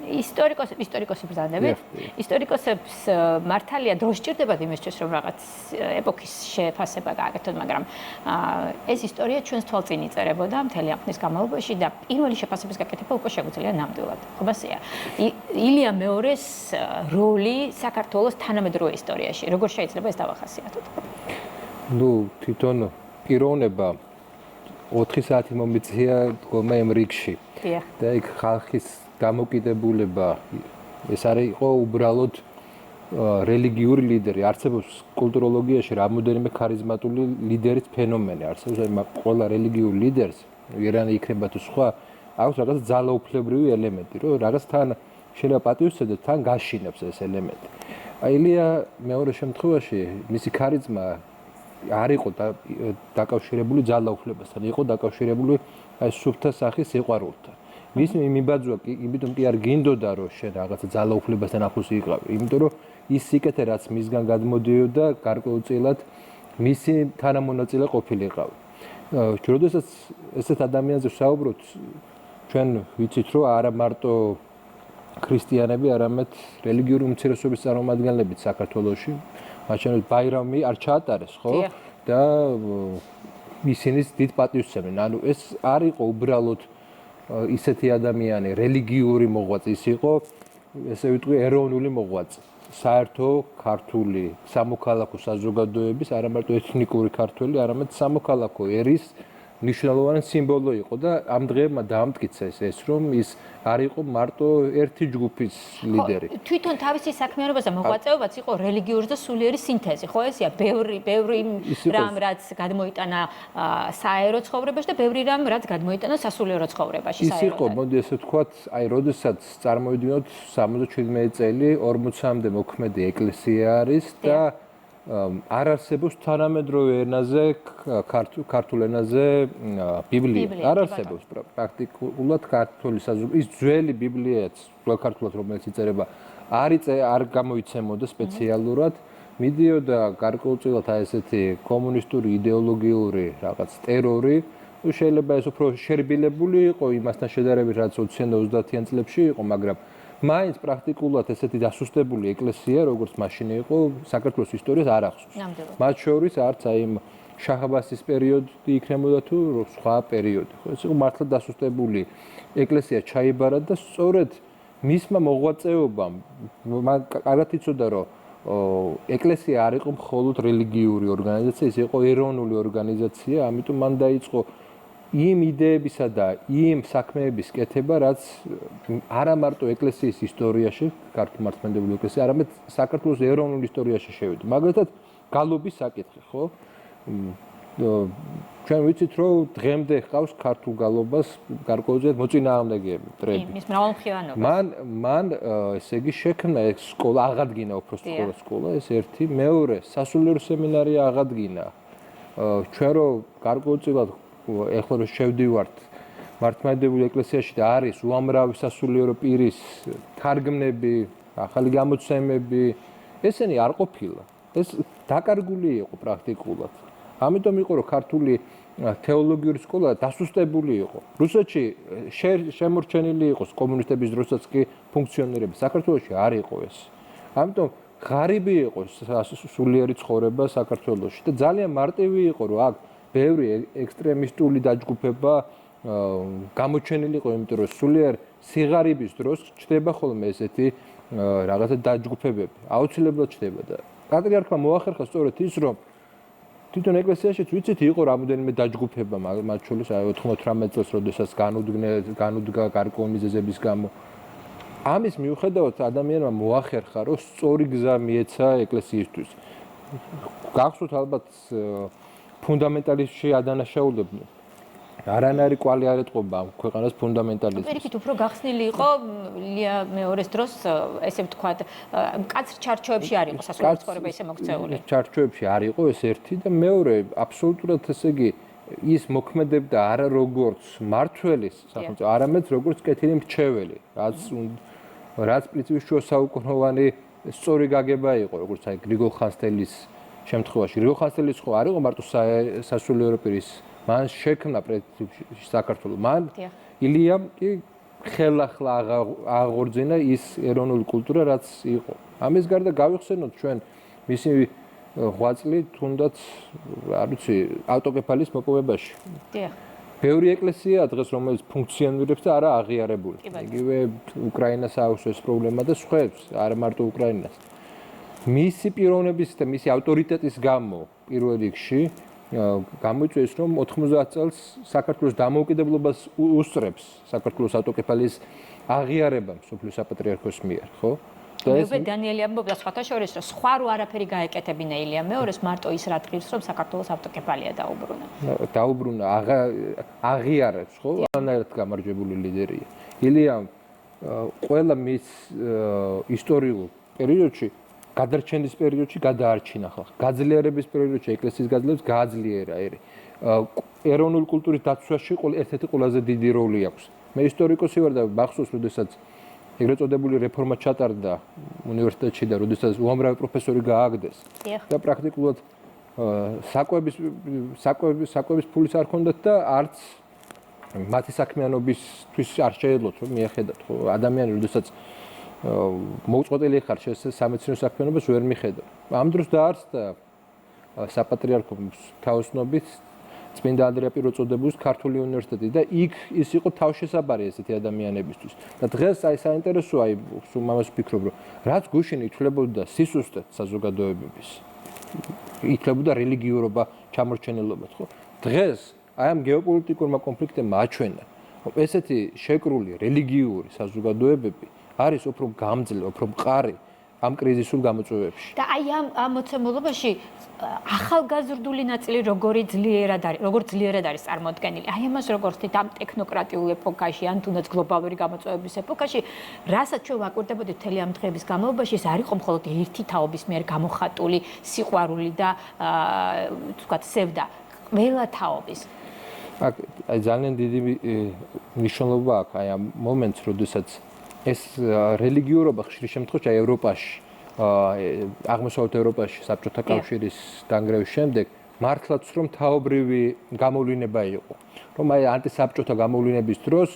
ისტორიკოსი ბრძანდებით. ისტორიკოსებს მართალია დრო სჭირდებათ იმისთვის, რომ რაღაც ეპოქის შეფასება გააკეთოთ, მაგრამ ეს ისტორია ჩვენს თვალწინ იწერებოდა მთელი ამ ხნის განმავლობაში და პირველი შეფასების გაკეთება უკვე შეგვიძლია ნამდვილად. ხობასეა. ილია მეორის როლი საქართველოს თანამედროვე ისტორიაში, როგორ შეიძლება ეს დავახასიათოთ? თვითონ პიროვნება 4 საათი მომიწია დგომა იმ რიგში. და იქ ხალხის დამოკიდებულება ეს არის იყო უბრალოდ რელიგიური ლიდერი. არსებობს კულტუროლოგიაში რამოდენიმე ქარიზმატული ლიდერის ფენომენი. არსებობს ყველა რელიგიურ ლიდერს, ირანი იქნება თუ სხვა, აქვს რაღაც ძალაუფლებრივი ელემენტი, რომ რაღაც თან შეიძლება პატივისცემდეს, თან გაშინებს ეს ელემენტი. ილია მეორე შემთხვევაში მისი ქარიზმა არ იყო დაკავშირებული ძალაუფლებასთან, იყო დაკავშირებული აი სუფთა სახის სიყვარულთან. მის მიბაძვა კი, იმიტომ კი არ გინდოდა რომ შენ რაღაც ძალაუფლებასთან ახლოს იყავი, იმიტომ რომ ის სიკეთე რაც მისგან გადმოდიოდა, გარკვეულწილად მისი თანამონაწილე ყოფილიყავი. როდესაც ესეთ ადამიანზე ვსაუბრობთ, ჩვენ ვიცით რომ არა მარტო ქრისტიანები, არამედ რელიგიური უმცირესობის წარმომადგენლებიც საქართველოში, მათ შორის ბაირამი არ ჩაატარეს, ხო? და ისინიც დიდ პატივს სცემენ. ანუ ეს არ იყო უბრალოდ ისეთი ადამიანი, რელიგიური მოღვაწე, ის იყო, ესე ვიტყვი, ეროვნული მოღვაწე. საერთო ქართული სამოქალაქო საზოგადოების, არა მარტო ეთნიკური ქართველი, არამედ სამოქალაქო ერის მნიშვნელოვანი სიმბოლო იყო და ამ დღეებმა დაამტკიცეს ეს, რომ ის არ იყო მარტო ერთი ჯგუფის ლიდერი. თვითონ თავისი საქმიანობა და მოღვაწეობაც იყო რელიგიური და სულიერი სინთეზი, ხო ესეა, ბევრი რამ რაც გადმოიტანა საერო ცხოვრებაში და ბევრი რამ რაც გადმოიტანა სასულიერო ცხოვრებაში. ის იყო, მოდი ესე ვთქვათ, აი, როდესაც წარმოვიდგინოთ 77 წელი 40-მდე მოქმედი ეკლესია არის და არ არსებობს თანამედროვე ენაზე, ქართულ ენაზე ბიბლია. არ არსებობს პრაქტიკულად ქართული საზოგადოების ის ძველი ბიბლიაც, ძველ ქართულად რომელიც იწერება, არ გამოიცემოდა სპეციალურად, მიდიოდა გარკვეულწილად აი ესეთი კომუნისტური იდეოლოგიური რაღაც ტერორი, შეიძლება ეს უფრო შერბილებული იყო იმასთან შედარებით, რაც 20-ან და 30-ან წლებში იყო, მაგრამ მაინც პრაქტიკულად ესეთი დასუსტებული ეკლესია, როგორც მაშინ იყო, საქართველოს ისტორიას არ ახსოვს. მათ შორის არც აი შაჰ-აბასის პერიოდი იქნებოდა თუ სხვა პერიოდი. ხო, ეს იყო მართლა დასუსტებული ეკლესია ჩაიბარა და სწორედ მისმა მოღვაწეობამ მან კარგად იცოდა, რომ ეკლესია არ იყო მხოლოდ რელიგიური ორგანიზაცია, ის იყო ეროვნული ორგანიზაცია, ამიტომ მან დაიწყო იმ იდეებისა და იმ საქმეების კეთება, რაც არა მარტო ეკლესიის ისტორიაში, ქართულ მართლმადიდებლური ეკლესია, არამედ საქართველოს ეროვნულ ისტორიაში შევიდა. მაგალითად, გალობის საკითხი, ხო? ჩვენ ვიცით, რომ დღემდე ჰყავს ქართულ გალობას გარკვეულწილად მოწინააღმდეგეები, მტრები. მის მრავალმხრივანობას. მან ესე იგი შექმნა ეს სკოლა, აღადგინა უბრალოდ სკოლა, ეს ერთი, მეორე, სასულიერო სემინარია აღადგინა. ჩვენ რომ გარკვეულწილად ეხლა რომ შევდივართ მართლმადიდებლურ ეკლესიაში და არის უამრავი სასულიერო პირის თარგმნები, ახალი გამოცემები, ესენი არ ყოფილა. ეს დაკარგული იყო პრაქტიკულად. ამიტომ იყო რომ ქართული თეოლოგიური სკოლა დასუსტებული იყო. რუსეთში შემორჩენილი იყო კომუნისტების დროსაც კი ფუნქციონირება. საქართველოში არ იყო ეს. ამიტომ ღარიბი იყო სულიერი ცხოვრება საქართველოში და ძალიან მარტივი იყო რომ აქ ბევრი ექსტრემისტული დაჯგუფება გამოჩენილი იყო, იმიტომ რომ სულიერ სიღარიბის დროს ჩდება ხოლმე ესეთი რაღაცა დაჯგუფებები. აუცილებლად ჩდება და პატრიარქმა მოახერხა სწორედ ის, რომ თვითონ ეკლესიაშიც ვიცით იყო რამოდენიმე დაჯგუფება, მათ შორის 98 წელს, როდესაც განუდგა გარკვეული მიზეზების გამო. ამის მიუხედავად ადამიანმა მოახერხა, რომ სწორი გზა მიეცა ეკლესიისთვის. გახსოვთ ალბათ ფუნდამენტალისტში ადანაშაულებდნენ. არანაირი კვალი არ ეტყობა ქვეყანას ფუნდამენტალიზმს. პირიქით უფრო გახსნილი იყო ლია მეორის დროს, ესე ვთქვათ, მკაცრ ჩარჩოებში არ იყო სასულიერო ცხოვრება ისე მოქცეული. ჩარჩოებში არ იყო ეს ერთი და მეორე, აბსოლუტურად ესე იგი ის მოქმედებდა არა როგორც მართველის სახელმწიფო, არამედ როგორც კეთილი მრჩეველი, რაც პრინციპში შუასაუკუნოვანი სწორი გაგება იყო, როგორც აი გრიგოლ ხანძთელის შემთხვევაში. გრიგოლ ხანძთელის ხო არ იყო მარტო სასულიერო პირის, მან შექმნა პრინციპში საქართველოს. მან ილიამ კი ხელახლა აღორძინა ის ეროვნული კულტურა, რაც იყო. ამის გარდა გავიხსენოთ ჩვენ მისი ღვაწლი თუნდაც, არ ვიცი, ავტოკეფალის მოპოვებაში. დიახ. ბევრი ეკლესია დღეს რომელიც ფუნქციონირებს და არა აღიარებული. იგივე უკრაინას აქვს ეს პრობლემა და სხვებს, არა მარტო უკრაინას. მისი პიროვნების და მისი ავტორიტეტის გამო პირველ რიგში გამოიწვიეს რომ 90 წელს საქართველოს დამოუკიდებლობას უსწრებს საქართველოს ავტოკეფალის აღიარება მსოფლიო საპატრიარქოს მიერ, ხო? მე დანიელი ამბობდა სხვათა შორის რომ სხვა რო არაფერი გაეკეთებინა ილია მეორეს მარტო ის რა დღის რომ საქართველოს ავტოკეფალია დაუბრუნა. დაუბრუნა, აღიარებს, ხო? ანაერთ გამარჯვებული ლიდერია. ილიამ ყველა მის ისტორიულ პერიოდში გადარჩენის პერიოდში გადაარჩინა ხალხი. გაძლიერების პერიოდში ეკლესიის გაძლიერებას გააძლიერა ერი. ეროვნული კულტურის დაცვაში ერთ-ერთი ყველაზე დიდი როლი აქვს. მე ისტორიკოსი ვარ და მახსოვს, როდესაც ეგრეთ წოდებული რეფორმა ჩატარდა უნივერსიტეტში და როდესაც უამრავი პროფესორი გააგდეს და პრაქტიკულად საკვების ფულის არ ჰქონდათ და არც მათი საქმიანობისთვის არ შეეძლოთ რომ მიეხედათ, ხო? ადამიანი როდესაც მოუწყვეტელი ხარ სამეცნიერო საქმიანობას ვერ მიხედავ. ამ დროს დაარსდა საპატრიარქოს თაოსნობით წმინდა ანდრია პირველწოდებულის ქართული უნივერსიტეტი და იქ ის იყო თავშესაბარი ესეთი ადამიანებისთვის. და დღეს აი საინტერესოა, აი მამას ვფიქრობ, რომ რაც გუშინ ითვლებოდა სისუსტე საზოგადოებების, ითვლებოდა რელიგიურობა ჩამორჩენილობად, ხო? დღეს აი ამ გეოპოლიტიკურმა კონფლიქტებმა აჩვენა, რომ ესეთი შეკრული რელიგიური საზოგადოებები არის უფრო გამძლე, უფრო მყარი ამ კრიზისულ გამოწვევებში. და აი ამ მოცემულობაში ახალგაზრდული ნაწილი როგორ ძლიერად არის წარმოდგენილი. აი ამას როგორც თვით ამ ტექნოკრატიულ ეპოქაში, ან თუნდაც გლობალური გამოწვევების ეპოქაში, რასაც ჩვენ ვაკვირდებოდით მთელი ამ დღეების განმავლობაში, ეს არ იყო მხოლოდ ერთი თაობის მიერ გამოხატული სიყვარული და თქვათ სევდა ყველა თაობის. აი ძალიან დიდი მნიშვნელობა აქვს აი ამ მომენტს, როდესაც ეს რელიგიურობა ხშირ შემთხვევაში ევროპაში, აღმოსავლეთ ევროპაში საბჭოთა კავშირის დანგრევის შემდეგ მართლაც რომ თაობრივი გამოვლენა იყო. რომ აი ანტისაბჭოთა გამოვლენების დროს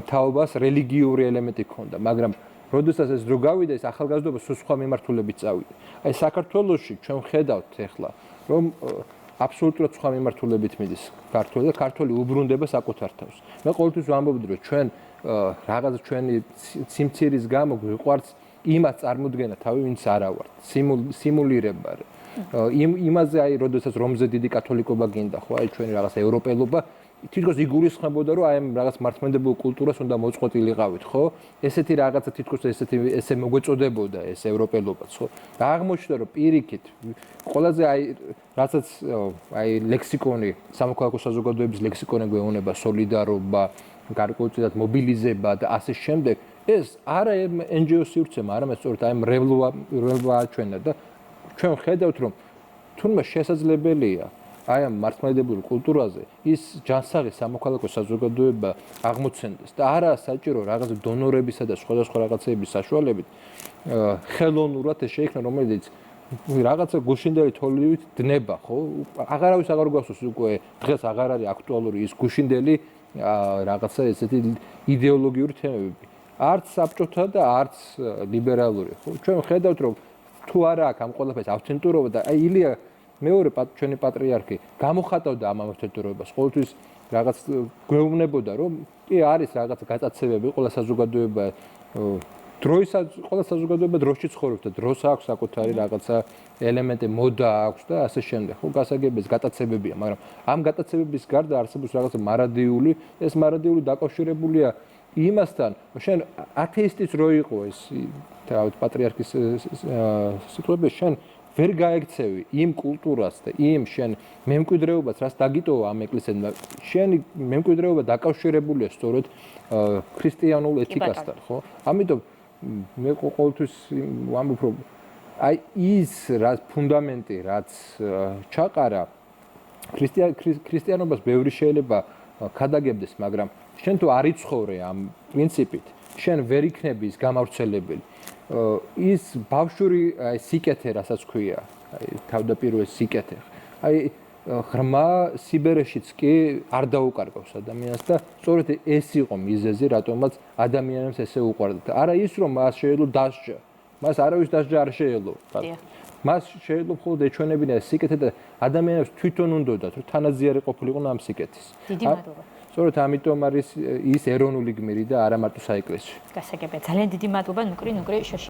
თაობას რელიგიური ელემენტი ჰქონდა, მაგრამ როდესაც ეს დრო გავიდა, ეს ახალგაზრდობა სხვა მიმართულებით წავიდა. აი საქართველოში ჩვენ ხედავთ ახლა, რომ აბსოლუტურად სხვა მიმართულებით მიდის ქართველი და ქართველი უბრუნდება საკუთარ თავს. მე ყოველთვის ვამბობდი, რომ ჩვენ რაღაცა ჩვენი სიმცირის გამო გვიყვარს იმას წარმოდგენა თავი, ვინც არა ვართ, სიმულირება. იმაზე აი, როდესაც რომზე დიდი კათოლიკობა გინდა, ხო, აი ჩვენი რაღაც ევროპელობა, თითქოს იგულისხმებოდა, რომ აი ამ რაღაც მართლმადიდებლურ კულტურას უნდა მოწყვეტილიყავით, ხო? ესეთი რაღაცა თითქოს ესე მოგვეწოდებოდა ეს ევროპელობაც, ხო? და აღმოჩნდა, რომ პირიქით ყველაზე აი რასაც აი ლექსიკონი, სამოქალაქო საზოგადოების ლექსიკონი გვეუბნება სოლიდარობა, გარკვეულწილად მობილიზება და ასე შემდეგ, ეს არა NGO სივრცემა, არამედ სწორედ აი მრევლობა აჩვენა და ჩვენ ხედავთ, რომ თუნდაც შესაძლებელია აი ამ მართლმადიდებლურ კულტურაზე ის ჯანსაღი სამოქალაქო საზოგადოება აღმოცენდეს და არა საჭირო რაღაც დონორებისა და სხვადასხვა რაღაცეების საშუალებით ხელოვნურად ეს შეიქმნა, რომელიც რაღაცა გუშინდელი თოვლივით დნება, ხო? აღარავის აღარ გვახსოვს უკვე დღეს აღარ არის აქტუალური ის გუშინდელი რაღაცა ესეთი იდეოლოგიური თემები. არც საბჭოთა და არც ლიბერალური, ხო? ჩვენ ხედავთ, რომ თუ არა აქვს ამ ყველაფერს ავთენტურობა და აი ილია მეორე ჩვენი პატრიარქი გამოხატავდა ამ ავთენტურობას. ყოველთვის რაღაც გვეუბნებოდა, რომ კი არის რაღაც გაწაცებები, ყველა საზოგადოება ყველა საზოგადოება დროში ცხოვრობს და დროს აქვს საკუთარი რაღაცა ელემენტი, მოდა აქვს და ასე შემდეგ. ხო, გასაგებია გატაცებებია, მაგრამ ამ გატაცებების გარდა არსებობს რაღაცა მარადიული, ეს მარადიული დაკავშირებულია იმასთან, შენ ათეისტიც რო იყო ეს პატრიარქის სიტყვები, შენ ვერ გაექცევი იმ კულტურას და იმ შენ მემკვიდრეობას, რაც დაგიტოვა ამ ეკლესიასთან. შენი მემკვიდრეობა დაკავშირებულია სწორედ ქრისტიანულ ეთიკასთან, ხო? ამიტომ მე ყოველთვის ვამბობ, რომ აი ის რაც ფუნდამენტი, რაც ჩაყარა ქრისტიანობას ბევრი შეიძლება ქადაგებდეს, მაგრამ შენ თუ არ იცხოვრე ამ პრინციპით, შენ ვერ იქნები ის გამავრცელებელი. ის ბავშვური სიკეთე, რასაც ქვია, აი თავდაპირველი სიკეთე. აი ღრმა სიბერეშიც კი არ დაუკარგავს ადამიანს და სწორედ ეს იყო მიზეზი, რატომაც ადამიანებს ესე უყვარდათ. არა ის, რომ მას შეიძლება დასჯა. მას არავის დასჯა არ შეიძლება. მას შეიძლება მხოლოდ ეჩვენებინა სიკეთე და ადამიანებს თვითონ უნდათ, რომ თანაზიარი ყოფილიყვნენ ამ სიკეთის. დიდი მადლობა. სწორედ ამიტომ არის ის ეროვნული გმირი და არა მარტო საეკლესიო. გასაგებია. ძალიან დიდი მადლობა ნუკრი